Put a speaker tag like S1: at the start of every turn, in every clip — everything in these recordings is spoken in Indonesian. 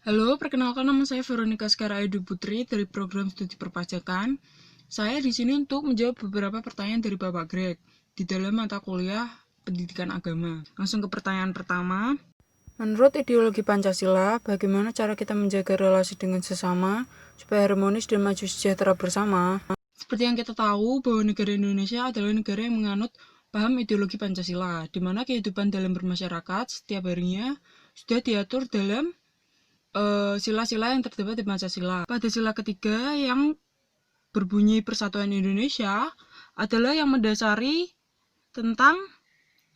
S1: Halo, perkenalkan nama saya Veronica Skara Edu Putri dari program studi perpajakan. Saya di sini untuk menjawab beberapa pertanyaan dari Bapak Greg di dalam mata kuliah Pendidikan Agama. Langsung ke pertanyaan pertama. Menurut ideologi Pancasila, bagaimana cara kita menjaga relasi dengan sesama supaya harmonis dan maju sejahtera bersama? Seperti yang kita tahu bahwa negara Indonesia adalah negara yang menganut paham ideologi Pancasila, di mana kehidupan dalam bermasyarakat setiap harinya sudah diatur dalam sila-sila yang terdapat di Pancasila. Pada sila ketiga yang berbunyi Persatuan Indonesia adalah yang mendasari tentang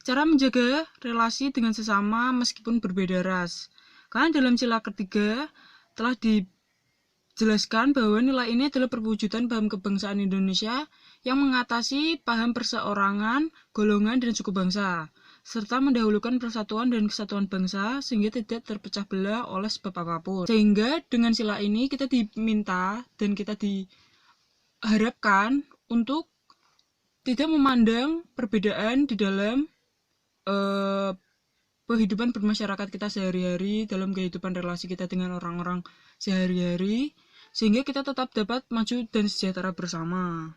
S1: cara menjaga relasi dengan sesama meskipun berbeda ras. Karena dalam sila ketiga telah dijelaskan bahwa nilai ini adalah perwujudan paham kebangsaan Indonesia yang mengatasi paham perseorangan, golongan, dan suku bangsa, serta mendahulukan persatuan dan kesatuan bangsa sehingga tidak terpecah belah oleh sebab apapun. Sehingga dengan sila ini kita diminta dan kita diharapkan untuk tidak memandang perbedaan di dalam kehidupan bermasyarakat kita sehari-hari, dalam kehidupan relasi kita dengan orang-orang sehari-hari, sehingga kita tetap dapat maju dan sejahtera bersama.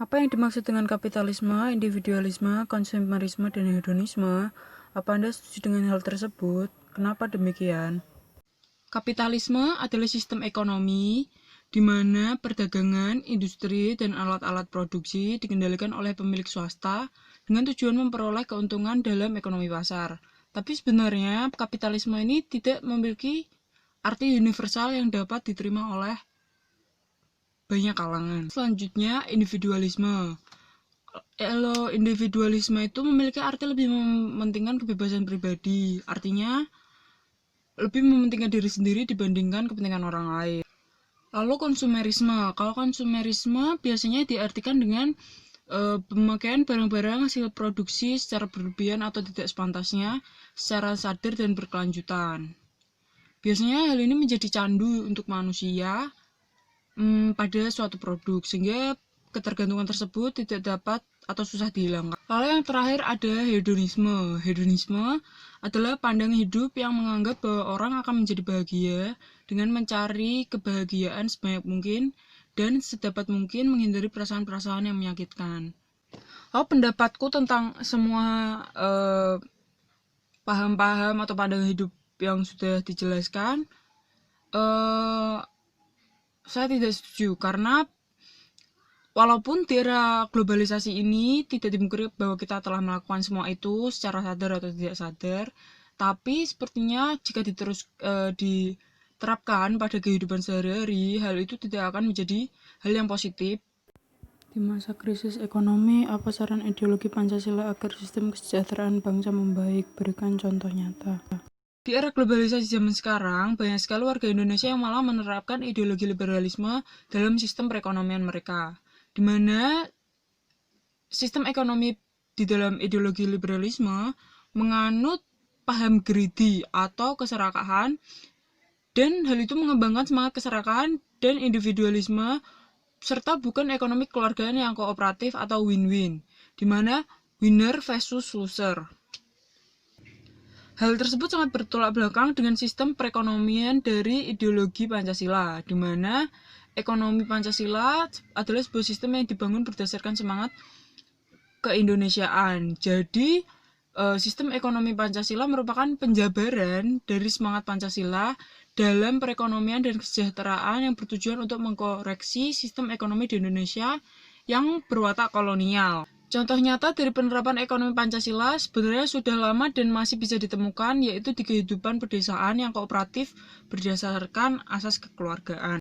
S1: Apa yang dimaksud dengan kapitalisme, individualisme, konsumerisme, dan hedonisme? Apa Anda setuju dengan hal tersebut? Kenapa demikian? Kapitalisme adalah sistem ekonomi di mana perdagangan, industri, dan alat-alat produksi dikendalikan oleh pemilik swasta dengan tujuan memperoleh keuntungan dalam ekonomi pasar. Tapi sebenarnya kapitalisme ini tidak memiliki arti universal yang dapat diterima oleh banyak kalangan. Selanjutnya, individualisme. Kalau individualisme itu memiliki arti lebih mementingkan kebebasan pribadi. Artinya, lebih mementingkan diri sendiri dibandingkan kepentingan orang lain. Lalu konsumerisme. Kalau konsumerisme biasanya diartikan dengan pemakaian barang-barang hasil produksi secara berlebihan atau tidak sepantasnya, secara sadar dan berkelanjutan. Biasanya hal ini menjadi candu untuk manusia pada suatu produk, sehingga ketergantungan tersebut tidak dapat atau susah dihilangkan. Lalu yang terakhir ada hedonisme. Hedonisme adalah pandangan hidup yang menganggap bahwa orang akan menjadi bahagia dengan mencari kebahagiaan sebanyak mungkin dan sedapat mungkin menghindari perasaan-perasaan yang menyakitkan. Lalu pendapatku tentang semua paham-paham atau pandangan hidup yang sudah dijelaskan, saya tidak setuju karena walaupun di era globalisasi ini tidak dimungkiri bahwa kita telah melakukan semua itu secara sadar atau tidak sadar, tapi sepertinya jika diterapkan pada kehidupan sehari-hari, hal itu tidak akan menjadi hal yang positif. Di masa krisis ekonomi, apa saran ideologi Pancasila agar sistem kesejahteraan bangsa membaik? Berikan contoh nyata. Di era globalisasi zaman sekarang, banyak sekali warga Indonesia yang malah menerapkan ideologi liberalisme dalam sistem perekonomian mereka, di mana sistem ekonomi di dalam ideologi liberalisme menganut paham greedy atau keserakahan, dan hal itu mengembangkan semangat keserakahan dan individualisme, serta bukan ekonomi keluargaan yang kooperatif atau win-win, di mana winner versus loser. Hal tersebut sangat bertolak belakang dengan sistem perekonomian dari ideologi Pancasila, di mana ekonomi Pancasila adalah sebuah sistem yang dibangun berdasarkan semangat keindonesiaan. Jadi, sistem ekonomi Pancasila merupakan penjabaran dari semangat Pancasila dalam perekonomian dan kesejahteraan yang bertujuan untuk mengkoreksi sistem ekonomi di Indonesia yang berwatak kolonial. Contoh nyata dari penerapan ekonomi Pancasila sebenarnya sudah lama dan masih bisa ditemukan, yaitu di kehidupan pedesaan yang kooperatif berdasarkan asas kekeluargaan.